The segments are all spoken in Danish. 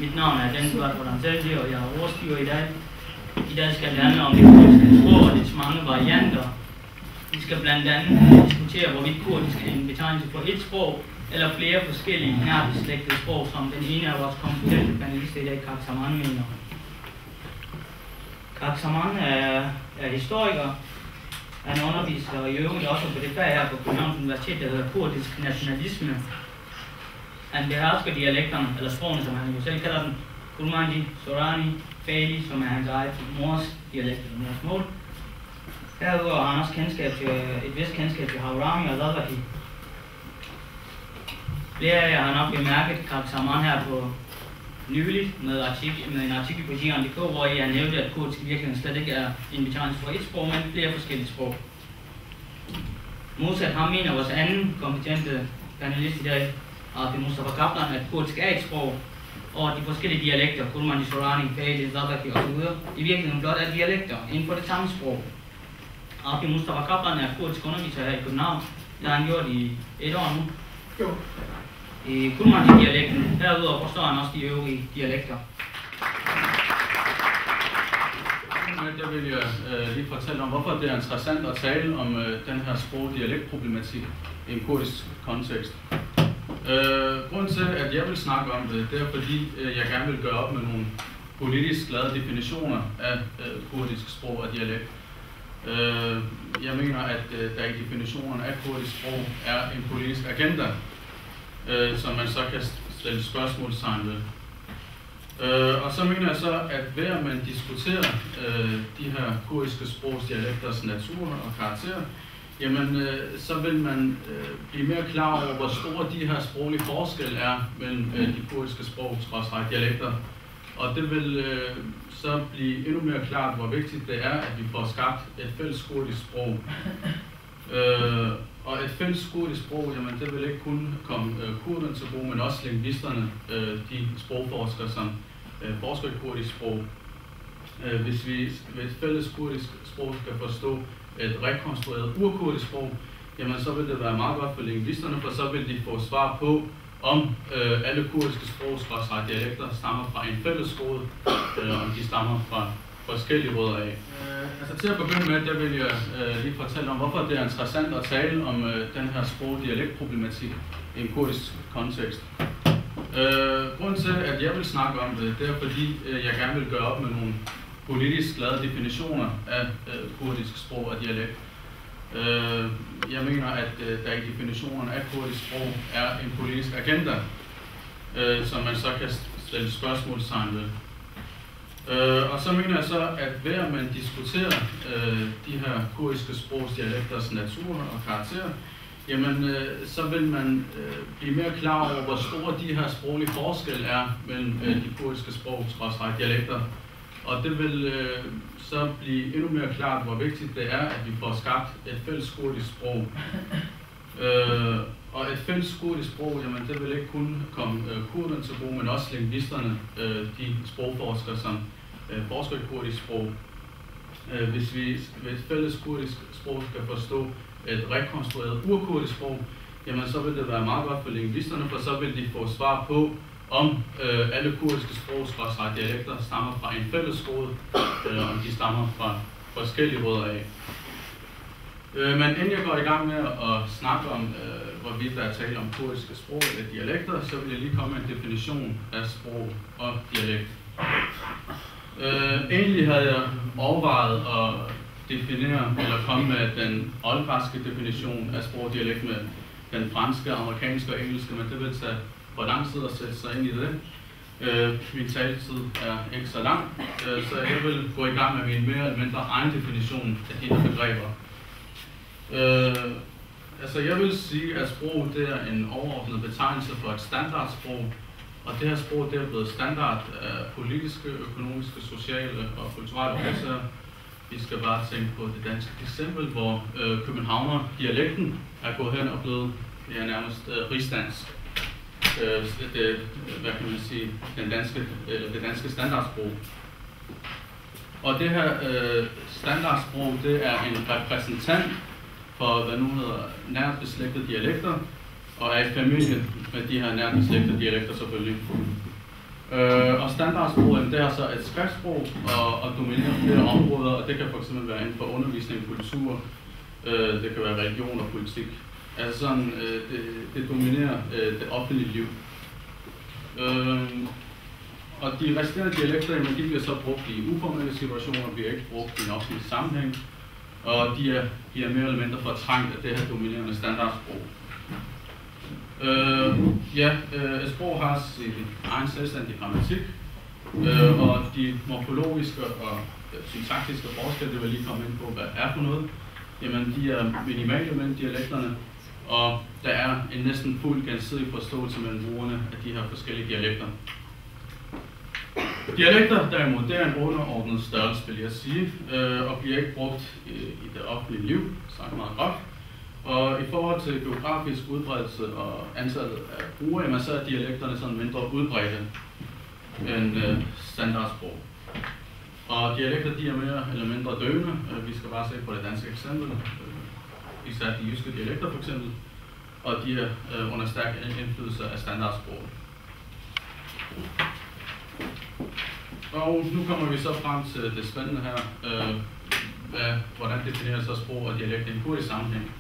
Mit navn er Dan Bartram Seldi, og jeg er ordstyrer i dag. I dag skal det handle om det kurdiske sprog og dets mange varianter. Vi skal blandt andet diskutere, hvorvidt kurdisk er en betegnelse for et sprog, eller flere forskellige nærbeslægtede sprog, som den ene af vores kompetente panelister i dag, Kak Saman, mener. Kak Saman er historiker. Han underviser i øvrigt også på det fag her på Københavns Universitet, der hedder kurdisk nationalisme. Han behersker dialekterne, eller sprogene, som han jo selv kalder dem, Kurmanji, Sorani, Fali, som er hans eget mors dialekt eller mors mål. Derudover har han også et vist kendskab til Havrami og Zadaki. Flere af jer har nok bemærket Kak Saman her på nyligt med en artikel på Jiran.dk, hvor han hævdede, at kurdisk virkelig slet ikke er en betegnelse for et sprog, men flere forskellige sprog. Modsat ham mener vores anden kompetente panelist i dag, Arfi Mustafa Kaplan, at kurdisk er et sprog, og de forskellige dialekter, Kurmanji, Sorani, Fali, Zadaki osv., i virkeligheden blot er dialekter inden for det samme sprog. Arfi Mustafa Kaplan er kurdisk underviser her i København, det har han gjort i 1 år nu. Jo. I Kurmanji-dialekten, derudover forstår han også de øvrige dialekter. Der vil jeg lige fortælle om, hvorfor det er interessant at tale om den her sprog-dialektproblematik i en kurdisk kontekst. Grunden til, at jeg vil snakke om det, det er fordi, jeg gerne vil gøre op med nogle politisk lavede definitioner af kurdisk sprog og dialekt. Jeg mener, at der i definitionerne af kurdisk sprog er en politisk agenda, som man så kan stille spørgsmålstegn ved. Og så mener jeg så, at ved at man diskuterer de her kurdiske sprogsdialekters natur og karakter, jamen så vil man blive mere klar over, hvor store de her sproglige forskelle er mellem de kurdiske sprog-dialekter. Og det vil så blive endnu mere klart, hvor vigtigt det er, at vi får skabt et fælles kurdisk sprog. Og et fælles kurdisk sprog, jamen det vil ikke kun komme kurderne til gode, men også lingvisterne, de sprogforskere, som forsker i kurdisk sprog. Hvis vi ved et fælles kurdisk sprog skal forstå et rekonstrueret urkurdisk sprog, jamen så vil det være meget godt for lingvisterne, for så vil de få svar på, om alle kurdiske sprog-dialekter stammer fra en fælles rod, eller om de stammer fra forskellige rødder af. Altså til at begynde med, der vil jeg lige fortælle om, hvorfor det er interessant at tale om den her sprog-dialektproblematik i en kurdisk kontekst. Grunden til, at jeg vil snakke om det, det er fordi, jeg gerne vil gøre op med nogle politisk lavede definitioner af kurdisk sprog og dialekt. Jeg mener, at der i definitionerne af kurdisk sprog er en politisk agenda, som man så kan stille spørgsmålstegn ved. Og så mener jeg så, at ved at man diskuterer de her kurdiske sprogsdialekters natur og karakter, jamen så vil man blive mere klar over, hvor store de her sproglige forskelle er mellem de kurdiske sprog-dialekter. Og det vil så blive endnu mere klart, hvor vigtigt det er, at vi får skabt et fælles kurdisk sprog. Og et fælles kurdisk sprog, jamen det vil ikke kun komme kurderne til gode, men også lingvisterne, de sprogforskere, som forsker i kurdisk sprog. Hvis vi ved et fælles kurdisk sprog skal forstå et rekonstrueret urkurdisk sprog, jamen så vil det være meget godt for lingvisterne, for så vil de få svar på, om alle kurdiske sprog-dialekter stammer fra en fælles rod, eller om de stammer fra forskellige rødder af. Men inden jeg går i gang med at snakke om, hvorvidt der er tale om kurdiske sprog eller dialekter, så vil jeg lige komme med en definition af sprog og dialekt. Egentlig havde jeg overvejet at definere, eller komme med den oldgræske definition af sprog og dialekt med den franske, amerikanske og engelske, men det vil tage for lang tid at sætte sig ind i det. Min taletid er ikke så lang, så jeg vil gå i gang med min mere eller mindre egen definition af de her begreber. Altså jeg vil sige, at sprog det er en overordnet betegnelse for et standardsprog, og det her sprog det er blevet standard af politiske, økonomiske, sociale og kulturelle årsager. Vi skal bare tænke på det danske eksempel, hvor københavner-dialekten er gået hen og blevet nærmest rigsdansk. Hvad kan man sige, det danske standardsprog. Og det her standardsprog, det er en repræsentant for, hvad nu hedder, nært beslægtede dialekter, og er i familie med de her nært beslægtede dialekter selvfølgelig. Og standardsproget, det er så et skriftsprog og dominerer flere områder, og det kan fx være inden for undervisning, kultur, det kan være religion og politik. Altså sådan, det dominerer det offentlige liv. Og de resterende dialekter, de bliver så brugt i uformelle situationer, bliver ikke brugt i en offentlig sammenhæng, og de er mere eller mindre fortrængt af det her dominerende standardsprog. Et sprog har sin egen selvstændige grammatik, og de morfologiske og syntaktiske forskelle, det vil lige komme ind på, hvad er for noget. Jamen, de er minimale mellem dialekterne, og der er en næsten fuld gensidig forståelse mellem brugerne af de her forskellige dialekter. Dialekter derimod, det er en underordnet størrelse, vil jeg sige, og bliver ikke brugt i det offentlige liv, sagt meget godt. Og i forhold til geografisk udbredelse og antallet af brugere, så er dialekterne sådan mindre udbredte end standardsprog. Og dialekter, de er mere eller mindre døvende. Vi skal bare se på det danske eksempel, især de jyske dialekter for eksempel, og de er under stærk indflydelse af standardsprog. Og nu kommer vi så frem til det spændende her, hvordan definerer så sprog og dialekt i en kurdisk sammenhæng.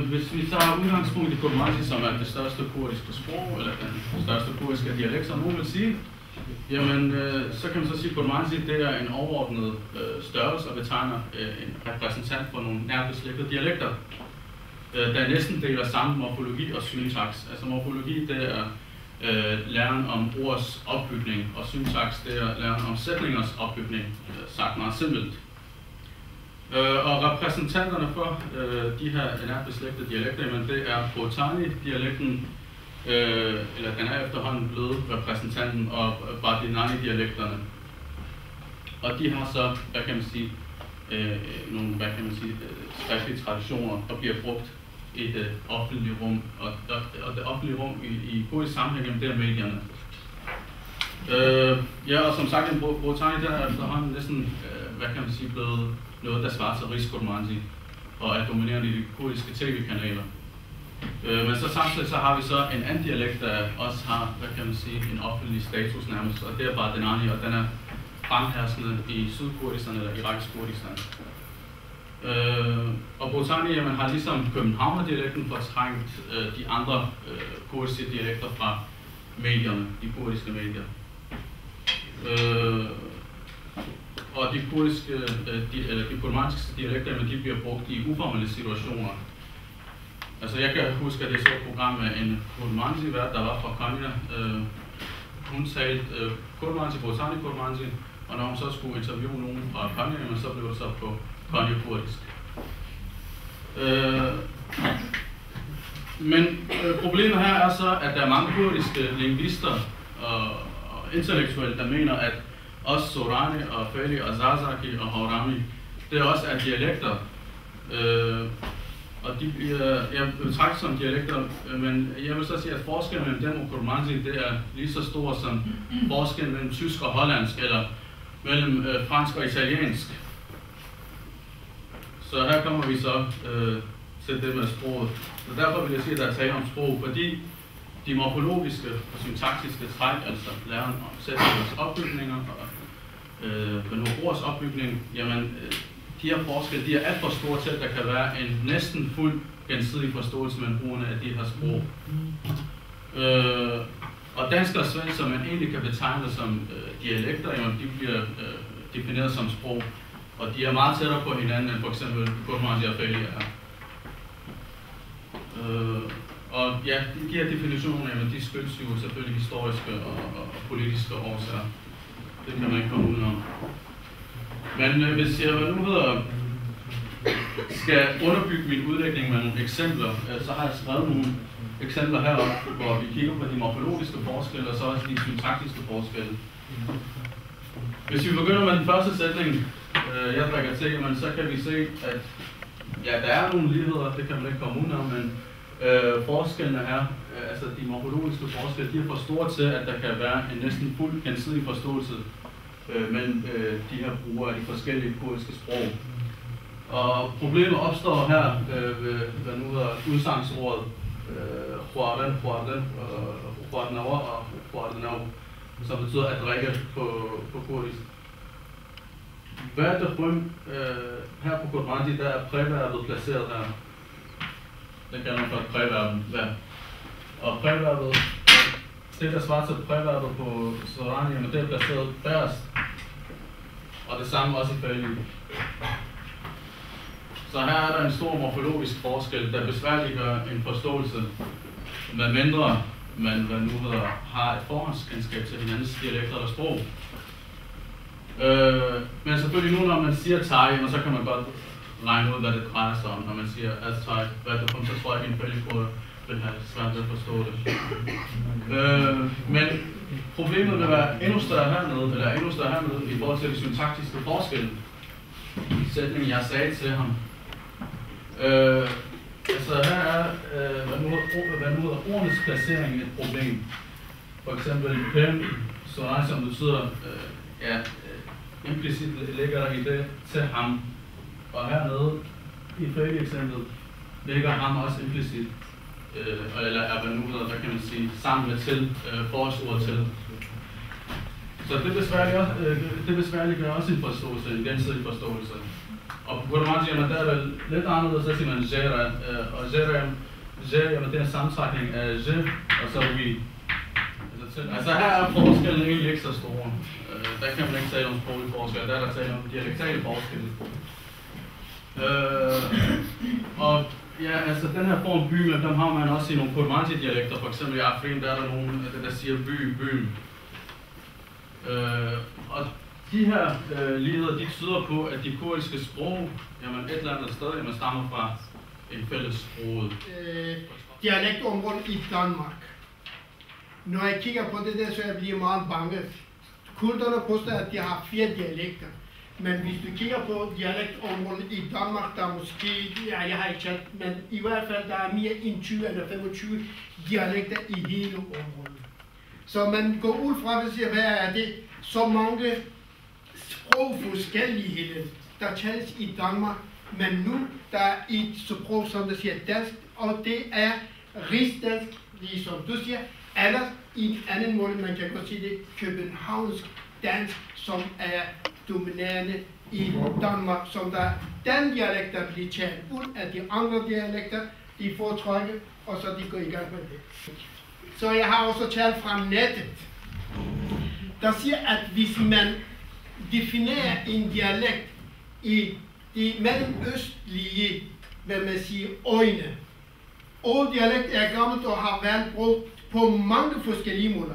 Hvis vi tager udgangspunkt i kurdisk, som er det største kurdiske sprog, eller den største kurdiske dialekt, som nogen vil sige, jamen, så kan man så sige, at kurdisk det er en overordnet størrelse og betegner en repræsentant for nogle nærbeslægtede dialekter, der næsten deler samme morfologi og syntaks. Altså morfologi, det er læren om ords opbygning, og syntaks, det er læren om sætningers opbygning, sagt meget simpelt. Og repræsentanterne for de her nærbeslægtede dialekter, jamen, det er Botani-dialekten, eller den er efterhånden blevet repræsentanten, og Badinani-dialekterne. Og de har så, nogle, skriftlige traditioner, og bliver brugt i det offentlige rum, og det offentlige rum i kurdisk sammenhæng, det er medierne. Og som sagt, en Botani, der er efterhånden næsten, blevet noget, der svarer til rigskurdisk, og er dominerende i de kurdiske tv-kanaler. Men så samtidig så har vi så en anden dialekt, der også har, en offentlig status nærmest, og det er Badinani, og den er fremherskende i Sydkurdistan eller irakisk Kurdistan. Og Botani, man har ligesom Københavner-dialekten fortrængt de andre kurdiske dialekter fra medierne, de kurdiske medier. Og de kurdiske, de kurdiske dialekter, de bliver brugt i uformelle situationer. Altså jeg kan huske, at jeg så et program med en kurdisk-vært, der var fra Konya. Hun talte kurdisk, og når hun så skulle interviewe nogen fra Konya, så blev det så på Konya-kurdisk. Men problemet her er så, at der er mange kurdiske lingvister og intellektuelle, der mener, at også Sorani og Feli og Zazaki og Haurami, det også er dialekter. Og de bliver, jeg betragter som dialekter, men jeg vil så sige, at forskellen mellem dem og kurdisk, det er lige så stor som forskellen mellem tysk og hollandsk, eller mellem fransk og italiensk. Så her kommer vi så til det med sproget. Så derfor vil jeg sige, at der er tale om sprog, fordi de morfologiske og syntaktiske træk, altså læren om sætningers opbygninger og ords opbygning, jamen de her forskelle, de er alt for store til, at der kan være en næsten fuld gensidig forståelse mellem brugerne af de her sprog. Og dansk og svensk, som man egentlig kan betegne som dialekter, jamen de bliver defineret som sprog, og de er meget tættere på hinanden end for eksempel kurdisk og Feli er. Og ja, de her definitioner, jamen, de skyldes jo selvfølgelig historiske og politiske årsager. Det kan man ikke komme udenom. Men hvis jeg nu skal underbygge min udlægning med nogle eksempler, så har jeg skrevet nogle eksempler heroppe, hvor vi kigger på de morfologiske forskelle og så også de syntaktiske forskelle. Hvis vi begynder med den første sætning, jeg drikker te, jamen, så kan vi se, at ja, der er nogle ligheder, det kan man ikke komme udenom, men forskellene her, altså de morfologiske forskelle, de er for store til, at der kan være en næsten fuld gensidig forståelse mellem de her brugere af de forskellige kurdiske sprog. Og problemet opstår her ved udsagnsordet Huardanao og Huardanao, som betyder at drikke på kurdisk. Hvad er det her på Kurmanji, der er præverbet placeret her? Den kalder man for et præverb. Og præverbet, det der svarer til præverbet på Sorani, det er placeret bagerst. Og det samme også i Fali. Så her er der en stor morfologisk forskel, der besværliggør en forståelse, medmindre man har et forhåndskendskab til hinandens dialekter eller sprog. Men selvfølgelig nu, når man siger Thai, så kan man godt regne ud, hvad det drejer sig om, når man siger Thai, hvad det kommer, så tror jeg, at en fælgesbror vil have svært ved at forstå det. Men problemet vil være endnu større hernede, i forhold til de syntaktiske forskelle i sætningen, jeg sagde til ham. Altså her er, hvad nu hedder ordenes placering et problem. For eksempel pen, som betyder, implicit ligger der i det til ham. Og hernede, i Fali-eksemplet, ligger ham også implicit, eller er hvad nu hedder, hvad kan man sige, sammen med til, forårsordet til. Så det besværliggør også en forståelse, en gensidig forståelse. Og på Kurmanji, der er det lidt anderledes, så siger man Jera, og Jera, det er en sammentrækning af Je og så Vi. Altså her er forskellen egentlig ikke så store. Der kan man ikke tale om sproglige forskelle, der er der tale om dialektale forskelle. Og ja, altså den her form by, dem har man også i nogle Kurmanji-dialekter. For eksempel i Afrin, der er der nogen, der siger by. Og de her ligheder, de tyder på, at de kurdiske sprog, jamen et eller andet sted, man stammer fra en fælles sprog. Dialektområdet i Danmark. Når jeg kigger på det der, så jeg bliver meget bange. Kurderne påstår, at de har 4 dialekter. Men hvis du kigger på dialektområdet i Danmark, der er måske, jeg har ikke talt, men i hvert fald der er mere end 20 eller 25 dialekter i hele området. Så man går ud fra og siger, hvad er det? Så mange sprogforskelligheder, der tales i Danmark, men nu der er et sprog, som der siger dansk, og det er rigsdansk, ligesom du siger, eller i en anden måde, man kan godt sige det, københavnsk dansk, som er dominerende i Danmark, som der den dialekt, der bliver talt ud af de andre dialekter, de foretrækker, og så de går i gang med det. Så jeg har også talt fra nettet, der siger, at hvis man definerer en dialekt i de mellemøstlige, hvad man siger, øjne, og dialekt er gammelt og har været brugt på mange forskellige måder.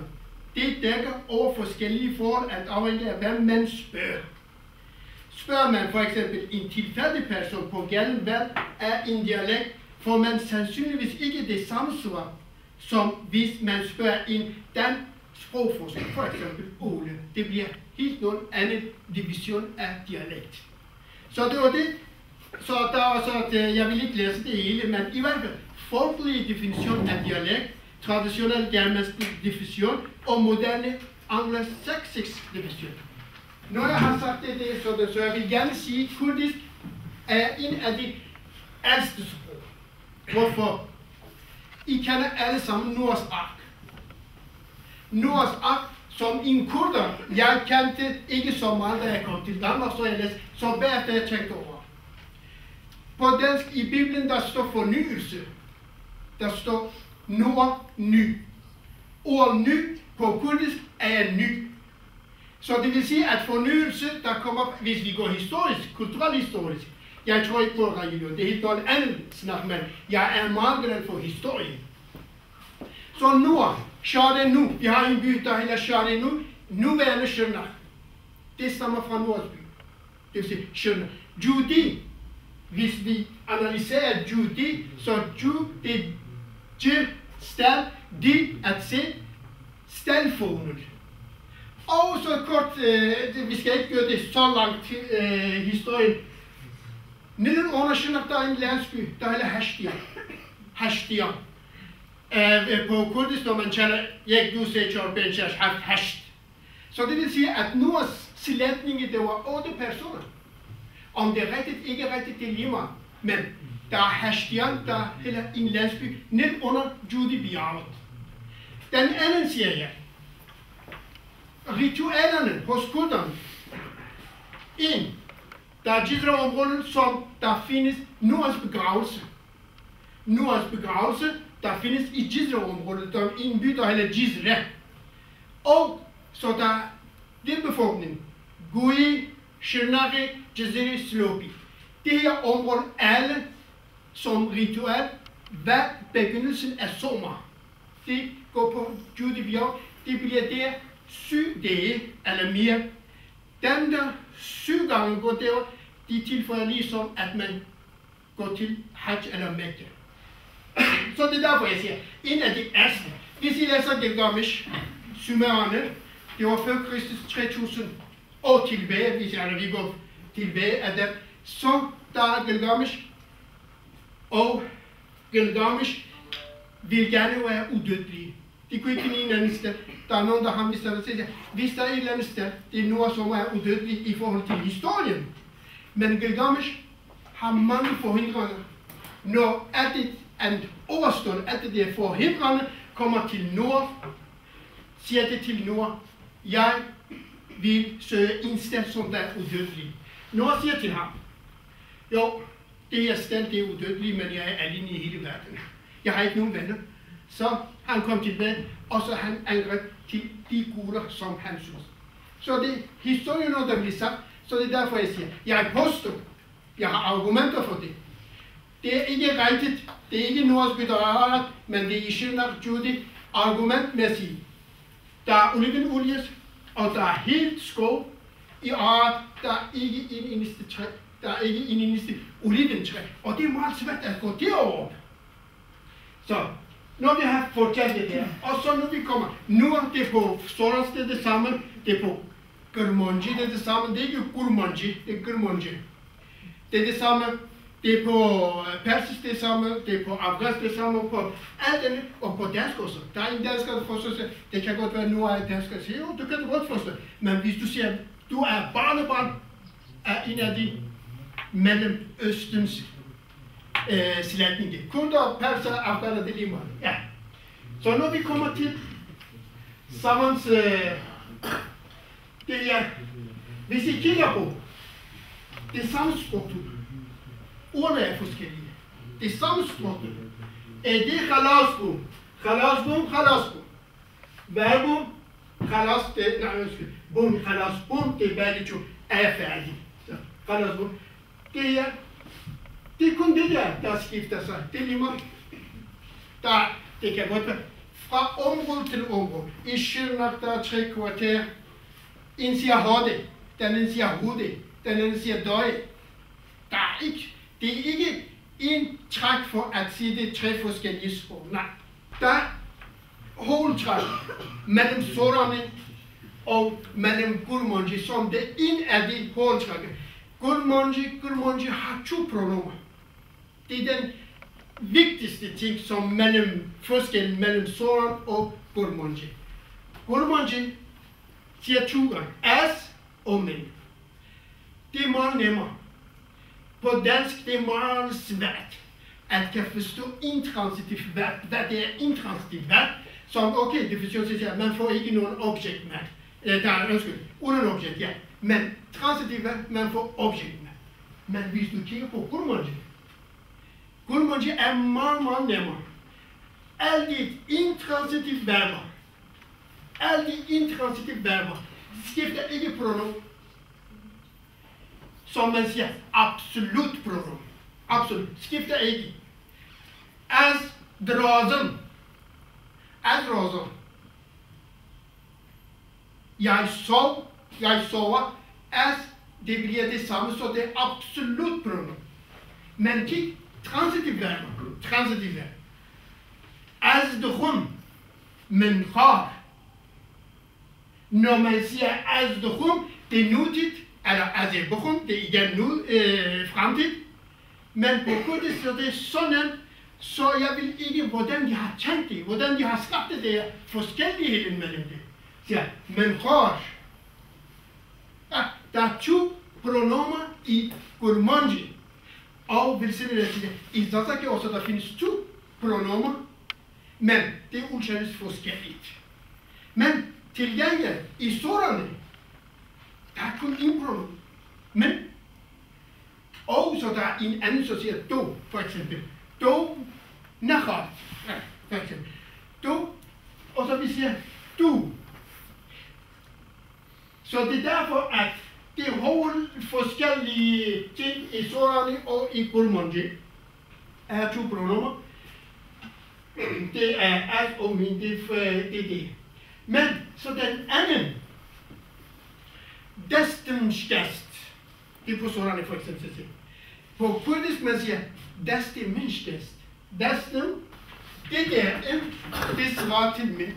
Det dækker over forskellige forhold, at afhængig af, hvad man spørger. Spørger man for eksempel en tilfældig person på gaden, hvad er en dialekt, får man sandsynligvis ikke det samme svar, som hvis man spørger en dansk sprogforsker, for eksempel Ole. Det bliver helt noget andet division af dialekt. Så det var det. Så der er også, at jeg vil ikke læse det hele, men i hvert fald folkelig definition af dialekt, traditionel germansk definition og moderne anglosaksisk definition. Når jeg har sagt det, så jeg vil gerne sige, at kurdisk er en af de ældste sprog. Hvorfor? I kender alle sammen Noahs ark. Noahs ark, som en kurder, jeg kendte ikke så meget, da jeg kom til Danmark, så jeg læste, så bagefter jeg tænkte over. På dansk i Bibelen, der står fornyelse. Der står Noah ny. Ordet ny på kurdisk er ny. Så det vil sige, at fornyelse, der kommer, hvis vi går historisk, kulturelt-historisk, jeg tror ikke på religion, det er helt noget andet snak, men jeg er meget glad for historien. Så Noah, Shadenu, vi har en by, der hedder Shadenu, nuværende Shirnak. Det stammer fra Noahs by. Det vil sige Shirnak. Judi, hvis vi analyserer Judi, så Ju, det er Jir, stald, de, at se, staldfognet. Og så kort, vi skal ikke gøre det så langt historien. Neden under Shirnak, der er en landsby, der hedder Hashtian. Hashtian. På kurdisk, når man taler, jeg du ser Chorbenchas haft hasht. Så det vil sige, at Noahs slægtninge, det var 8 personer. Om det er rigtigt, ikke rigtigt, det er lige meget. Men der er Hashtian, der er en landsby ned under Judibjerget. Den anden siger jeg, ritualerne hos kurderne. En, der er Jizra-området, som der findes Noahs begravelse. Noahs begravelse, der findes i Jizra-området, der er en by, der hedder Jizra. Og så der er den befolkning, Gui, Shirnari, Jaziri, Slopi. Det her område, alle som ritual, hvad begyndelsen af sommer. Det går på Judibjerg, det bliver der 7 dage eller mere. Den der 7 gange går der, de tilføjer ligesom, at man går til Hajj eller Mekka. Så det er derfor, jeg siger, en af de ældste. Hvis I læser Gilgamesh, Sumererne, det var før Kristus 3000 år tilbage, hvis jeg vi går tilbage af dem, så der er Gilgamesh, og Gilgamesh vil gerne være udødelige. De kunne ikke finde en anden sted. Der er nogen, der har mistet det. Hvis der er et eller andet sted, det er noget, som er udødeligt i forhold til historien. Men Gilgamesh har mange forhindringer. Når alt det er overstået, alt det forhindrende kommer til nord, siger det til nord, jeg vil søge en sted, som der er udødelig. Nord siger til ham, jo, det her sted det er udødeligt, men jeg er alene i hele verden. Jeg har ikke nogen venner. Så han kom tilbage, og så han angreb til de guder, som han synes. Så det er historien, når der bliver sagt, så det er derfor, jeg siger, jeg påstår, jeg har argumenter for det. Det er ikke rigtigt, det er ikke Noahs bedre, men det er i Shirnak Judi argumentmæssigt. Der er olivenolie, og der er helt skov i art, der er ikke en eneste træ, der er ikke en eneste oliventræ, og det er meget svært at gå derover. Så når vi har fortalt det her, og så når vi kommer, nu er det på Soras, det er det samme, det er på Gurmanji, det er det samme, det er ikke Gurmanji, det er Gurmanji. Det er det samme, det er på persisk det samme, det er på afghansk det samme, på alt andet, og på dansk også. Der er en dansker, der forstår sig, det kan godt være, nu er jeg dansker, siger jo, du kan det godt forstå. Men hvis du siger, du er barnebarn af en af de Mellemøstens slægtninge. Kurder, perser, afghaner, det er lige meget. Ja. Så når vi kommer til sammens, det er, hvis I kigger på, det er samme struktur. Ordene er forskellige. Det er samme struktur. Det er khalasbum. Khalasbum, khalasbum. Verbum, khalas, det er, bum, khalasbum, det er begge to, er færdig. Khalasbum. Det er kun det der skifter sig. Det er lige meget. Det kan godt være fra område til område. I Shirnak, der er 3 kvarter. En siger hode, den anden siger hude, den anden siger døje. Det er ikke en træk for at sige det 3 forskellige sprog. Nej. Der er hovedtræk mellem Sorani og mellem Gurmanji, som det er en af de hovedtrækker. Gurmanji har 2 pronomer. Det er den vigtigste ting, som forskellen mellem Soran og Gurmanji. Gurmanji siger 2 gange, as og men. Det er meget nemmere. På dansk det er meget svært at kan forstå intransitivt verb. Hvad det er intransitivt verb, som okay, det forstår sig at man får ikke nogen objekt med. Der er uden objekt, ja. Men transitivt verb, man får objekt med. Men hvis du kigger på Gurmanji er meget, meget nemmere. Alle de intransitive verber, skifter ikke pronomen. Som man siger, absolut pronomen. Absolut. Skifter ikke. As drazem. Jeg sover. As, det bliver det samme, så det er absolut pronomen. Men kig, transitiv verb. As dukhum. Men har. Når man siger as dukhum, det er nutid. Eller altså begrund, det er igen nu fremtid. Men på kurdisk så det er så nemt, så jeg vil ikke, hvordan de har tænkt det, hvordan de har skabt det der forskelligheden mellem det. Så, men har. Ja, der er 2 pronomer i Gurmanji. Og vil simpelthen sige, i Zazaki også der findes 2 pronomer, men det udtales forskelligt. Men til gengæld i sorerne, der er kun 1 pronomen. Men også der er en anden, så siger do, for eksempel. Do, nachar, for eksempel. Do, og så vi siger du. Så det er derfor, at det er forskellige ting i sorerne og i Kurmanji er 2 pronomer. Det er alt og min, det er det. Men så den anden, destemstest, det er på sorerne for eksempel. På kurdisk man siger destemstest. Destem, det er det svarer til min.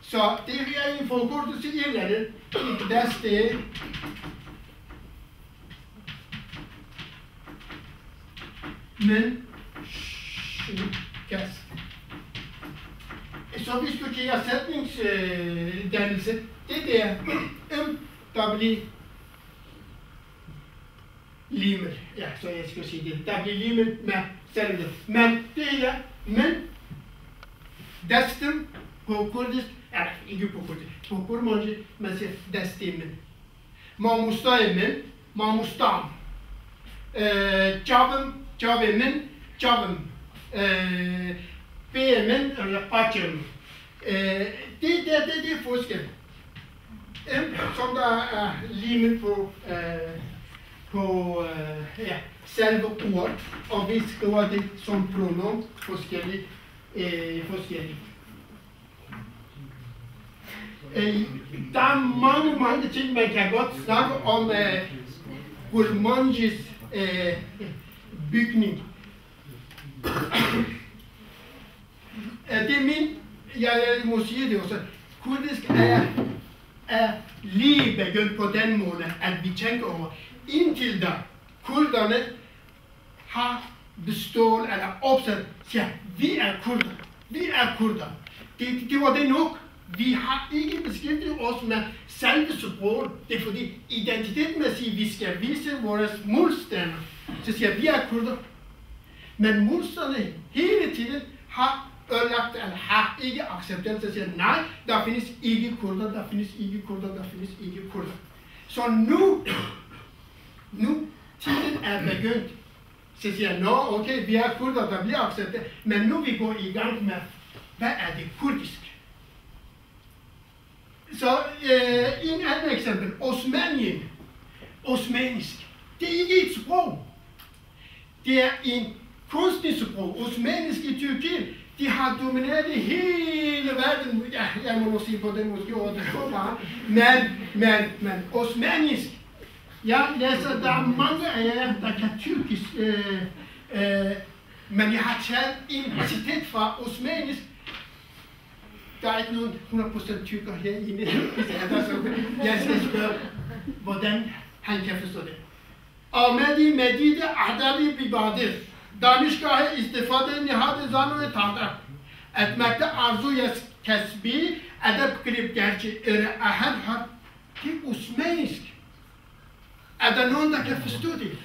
Så det er en forkortelse i et eller andet. Destem. Men kast. Så hvis du kigger sætningsdannelse, det der bliver limet. Ja, så jeg skal sige det. Der bliver limet med selve. Men det er, men destem på kurdisk, eller ikke på kurdisk, på kurmanji, man siger destemen. Mamustayemen, mamustam. Çabemin, çabım. Beyemin, eller bacım. Det er forskel. Som der er limet på selve ordet, og vi skriver det som pronom forskelligt. Der er mange ting, man kan godt snakke om Kurmanjis bygning. Det er min, jeg må sige det også, kurdisk er lige begyndt på den måde, at vi tænker over, indtil da kurderne har bestået eller opsat, siger, vi er kurder. Det var det nok. Vi har ikke beskæftiget os med selve sproget. Det er fordi identitetmæssigt, vi skal vise vores modstandere. Så siger vi er kurder. Men modstanderne hele tiden har ødelagt eller har ikke accepteret. Så siger nej, der findes ikke kurder, der findes ikke kurder, der findes ikke kurder. Så nu tiden er begyndt. Så siger nå, okay, vi er kurder, der bliver accepteret. Men nu vi går i gang med, hvad er det kurdisk? Så en anden eksempel, osmanisk, det er ikke et sprog. Det er en kunstig sprog. Osmanisk i Tyrkiet, de har domineret hele verden. Ja, jeg må sige på den måske overdrevet. Men osmanisk, jeg læser, der er mange af jer, der kan tyrkisk. Men jeg har taget en citat fra osmanisk. Der er ikke nogen 100% tyrker herinde. Jeg skal spørge, hvordan han kan forstå det. Ahmedi medide adadi bibadir. Danışgah istifade nihad zanı tatar. Etmekte arzu kesbi edep grip gerçi ahad har ki osmanisk. Er der nogen, der kan forstå det?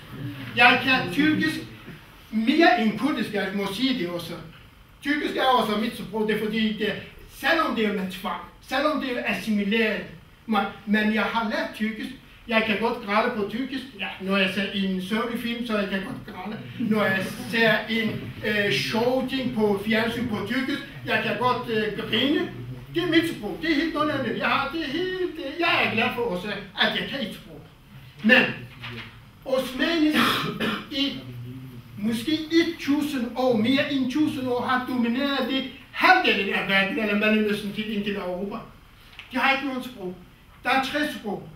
Jeg kan tyrkisk mere end kurdisk, jeg må sige det også. Tyrkisk er også mit sprog, det er fordi det selvom det er med tvang, selvom det er assimileret, men jeg har lært tyrkisk. Jeg kan godt græde på tyrkisk. Ja, når jeg ser en sørgelig film, så jeg kan godt græde. Når jeg ser en sjov ting på fjernsyn på tyrkisk, jeg kan godt grine. Det er mit sprog. Det er helt noget andet. Jeg er glad for også, at jeg kan et sprog. Men osmanisk i måske 1000 år, mere end 1000 år, har domineret det halvdelen af verden, eller Mellemøsten til Europa. De har ikke nogen sprog. Der er 3 sprog.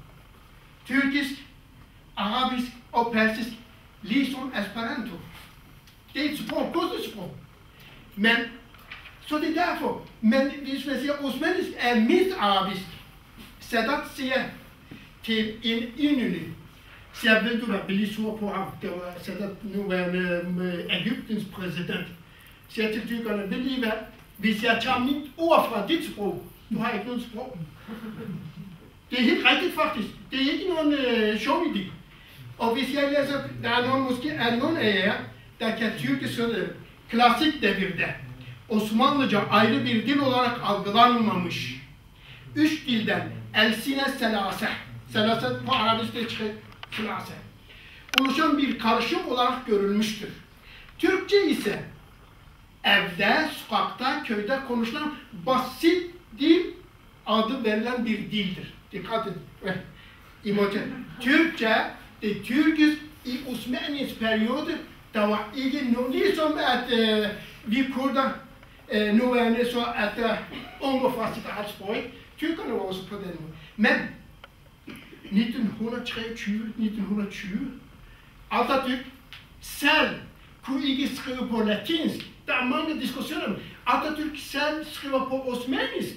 Tyrkisk, arabisk og persisk, ligesom Esperanto. Det er et sprog, kunstigt sprog. Men, så det er derfor. Men hvis man siger, osmanisk er mit arabisk. Sadat siger til en indølig, siger, ved du hvad, Billy sur på ham, det var Sadat nuværende Egyptens præsident, siger til tyrkerne, vil I hvad, hvis jeg tager mit ord fra dit sprog, du har ikke noget sprog. Det er helt rigtigt faktisk. Det er ikke nogen sjov idé. Og hvis jeg læser, der er nogen, måske er nogen af jer, der kan tyrkisk klasik devirde Osmanlıca ayrı bir dil olarak algılanmamış. 3 dilden elsine selase, selase bu Arabis'te çıkan selase, oluşan bir karışım olarak görülmüştür. Türkçe ise evde, sokakta, köyde konuşulan basit dil adı verilen bir dildir. Dikkat edin. Türkçe, det tyrkisk i Osmaniens periode, der var ikke ligesom at vi kurder nuværende så at undgår fra sit eget sprog. Tyrkerne var også på den måde. Men 1923-1920, Atatürk selv kunne ikke skrive på latinsk. Der er mange diskussioner. Atatürk selv skriver på osmanisk.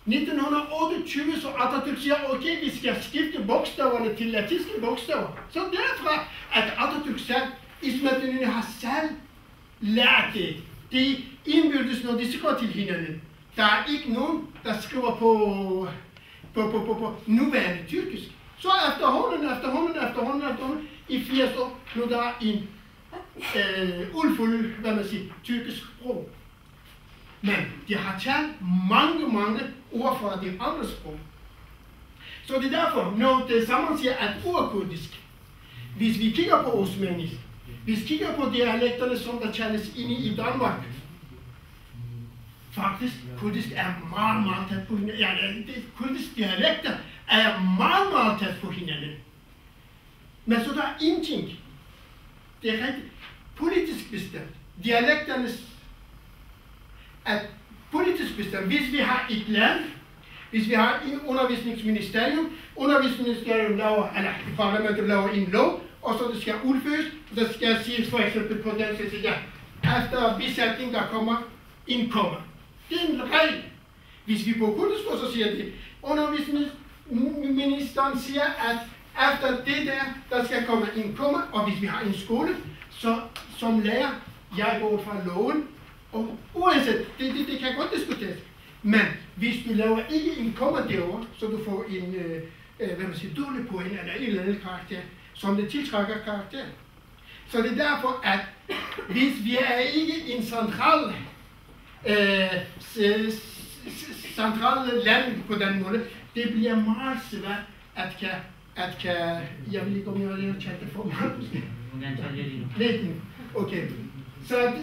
1928 så Atatürk siger, okay, vi skal skifte bogstaverne til latinske bogstaver. Så derfra, at Atatürk selv, İsmet İnönü har selv lært det. De indbyrdes, når de skriver til hinanden. Der er ikke nogen, der skriver på nuværende tyrkisk. Så efterhånden, i 80 år, nu der er en uldfuld, tyrkisk sprog. Men de har taget mange ord fra de andre sprog. Så det er derfor, når det sammen siger, at urkurdisk, hvis vi kigger på osmanisk, hvis vi kigger på dialekterne, som der tales inde i Danmark, faktisk, kurdisk er meget tæt på hinanden. Ja, kurdisk dialekter er meget tæt på hinanden. Men så der er en ting, det er rigtig politisk bestemt. Dialekternes er politisk bestemt. Hvis vi har et land, hvis vi har et undervisningsministerium laver, eller parlamentet laver en lov, og så det skal udføres, så skal siges for eksempel på den side, efter besætning der kommer en komma. Det er en regel. Hvis vi på kurdisk, så siger det, undervisningsministeren siger, at efter det der skal komme en komma, og hvis vi har en skole, så som lærer, jeg går fra loven, og uanset, det kan godt diskuteres. Men hvis du laver ikke en komma derovre, så du får en, dårlig point eller en eller anden karakter, som det tiltrækker karakter. Så det er derfor, at hvis vi er ikke en central land på den måde, det bliver meget svært at kan, jeg vil ikke om jeg vil chatte for mig. Okay. Så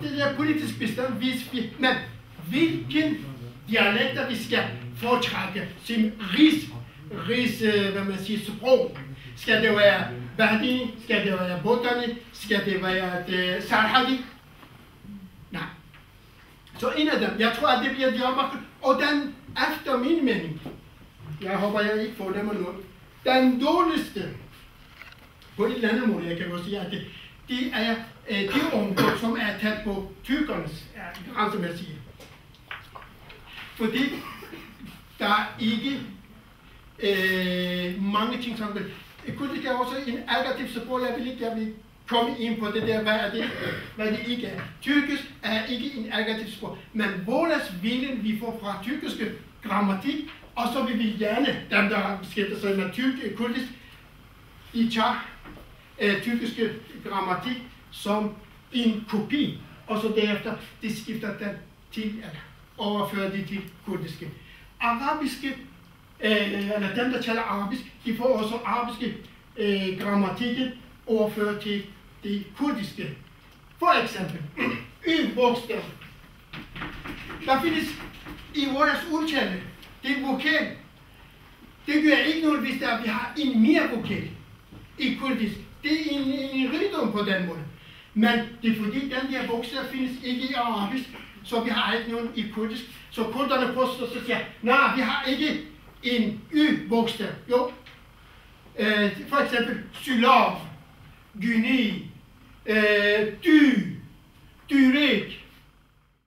det er politisk bestemt, men hvilken dialekter vi skal foretrække som sprog? Skal det være Bahdi? Skal det være Botani? Skal det være Sarhadi? Nej. Så en af dem, jeg tror at det bliver Diyarbakır, og den efter min mening, jeg håber jeg ikke får dem og noget, den dårligste, på en eller anden måde, jeg kan godt sige, at det er de områder, som er tæt på tyrkernes grænsemæssige. Fordi der er ikke mange ting, som kurdisk er også en alternativ sprog, jeg vil komme ind på det der, hvad det ikke er. Tyrkisk er ikke en alternativ sprog, men vores viden, vi får fra tyrkiske grammatik, og så vil vi gerne, dem der beskæftiger sig med kurdisk, de tager tyrkiske grammatik som en kopi, og så derefter de skifter den til, eller overfører de til kurdiske. Arabiske, eller dem der taler arabisk, de får også arabiske grammatikken overført til det kurdiske. For eksempel, y-bogstav. Der findes i vores udtale, det er vokal. Det gør ikke noget, hvis vi har en mere vokal i kurdisk. Det er en rigdom på den måde. Men det er fordi, den der bogstav findes ikke i arabisk, så vi har ikke nogen i kurdisk. Så kurderne påstår så siger, nej, vi har ikke en y-bogstav. Jo, for eksempel sylav, gyni, dy, dyrek,